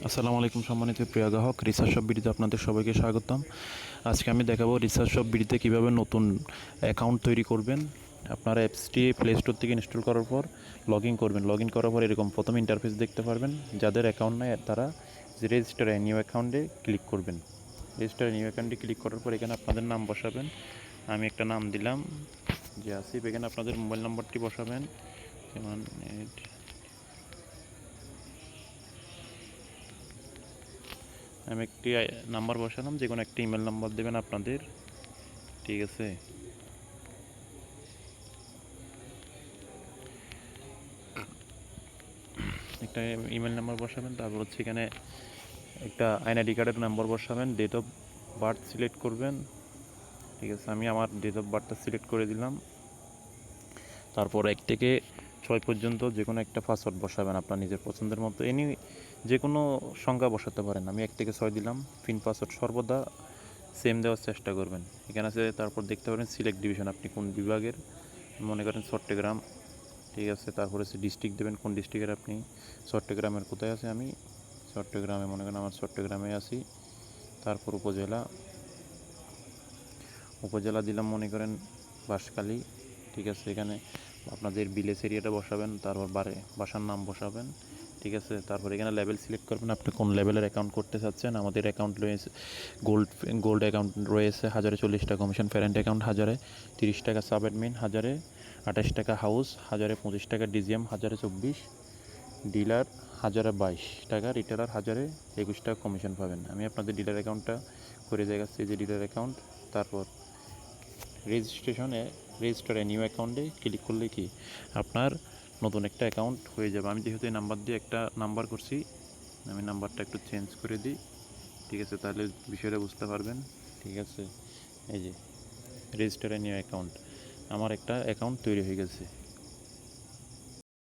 আসসালামু আলাইকুম সম্মানিত প্রিয় গ্রাহক, রিসার্চ শপ বিডিতে আপনাদের সবাইকে স্বাগতম। আজকে আমি দেখাবো রিসার্চ শপ বিডিতে কীভাবে নতুন অ্যাকাউন্ট তৈরি করবেন। আপনারা অ্যাপসটি প্লে স্টোর থেকে ইনস্টল করার পর লগ ইন করবেন। লগ ইন করার পর এরকম প্রথম ইন্টারফেস দেখতে পারবেন। যাদের অ্যাকাউন্ট নেই তারা রেজিস্টার নিউ অ্যাকাউন্টে ক্লিক করবেন। রেজিস্টার নিউ অ্যাকাউন্টে ক্লিক করার পর এখানে আপনাদের নাম বসাবেন। আমি একটা নাম দিলাম যে আসিফ। এখানে আপনাদের মোবাইল নাম্বারটি বসাবেন, যেমন আমি একটি নাম্বার বসালাম, যে কোনো একটা ইমেল নাম্বার দেবেন আপনাদের। ঠিক আছে, একটা ইমেল নাম্বার বসাবেন। তারপর হচ্ছে এখানে একটা আইডি কার্ডের নাম্বার বসাবেন। ডেট অফ বার্থ সিলেক্ট করবেন। ঠিক আছে, আমি আমার ডেট অফ বার্থটা সিলেক্ট করে দিলাম। তারপর 1 থেকে 6 পর্যন্ত যে কোনো একটা পাসওয়ার্ড বসাবেন আপনার নিজের পছন্দের মতো। যে কোনো সংখ্যা বসাতে পারেন। আমি 1 থেকে 6 দিলাম। পিন পাসওয়ার্ড সর্বদা সেম দেওয়ার চেষ্টা করবেন। এখানে আছে, তারপর দেখতে পারেন সিলেক্ট ডিভিশন, আপনি কোন বিভাগের। মনে করেন চট্টগ্রাম। ঠিক আছে, তারপরে হচ্ছে ডিস্ট্রিক্ট দেবেন, কোন ডিস্ট্রিক্টের আপনি। চট্টগ্রামের কোথায় আছে, আমি চট্টগ্রামে, মনে করেন আমার চট্টগ্রামে আছি। তারপর উপজেলা উপজেলা দিলাম, মনে করেন বাঁশখালী। ঠিক আছে, এখানে আপনাদের ভিলেজ এরিয়াটা বসাবেন। তারপর বাসার নাম বসাবেন। ঠিক আছে, তারপর এখানে লেভেল সিলেক্ট করবেন, আপনি কোন লেভেলের অ্যাকাউন্ট করতে চাচ্ছেন। আমাদের অ্যাকাউন্ট রয়েছে গোল্ড অ্যাকাউন্ট রয়েছে 1040 টাকা কমিশন, প্যারেন্ট অ্যাকাউন্ট 1030 টাকা, সাব অ্যাডমিন 1028 টাকা, হাউস 1025 টাকা, ডিজিএম 1024, ডিলার 1022 টাকা, রিটেলার 1021 টাকা কমিশন পাবেন। আমি আপনাদের ডিলার অ্যাকাউন্টটা করে দেখাচ্ছি, যে ডিলার অ্যাকাউন্ট। তারপর রেজিস্টারে নিউ অ্যাকাউন্টে ক্লিক করলে কি আপনার নতুন একটা অ্যাকাউন্ট হয়ে যাবে। আমি যেহেতু এই নাম্বার দিয়ে একটা নাম্বার করছি, আমি নাম্বারটা একটু চেঞ্জ করে দিই। ঠিক আছে, তাহলে বিষয়টা বুঝতে পারবেন। ঠিক আছে, এই যে রেজিস্টারে নিউ অ্যাকাউন্ট, আমার একটা অ্যাকাউন্ট তৈরি হয়ে গেছে।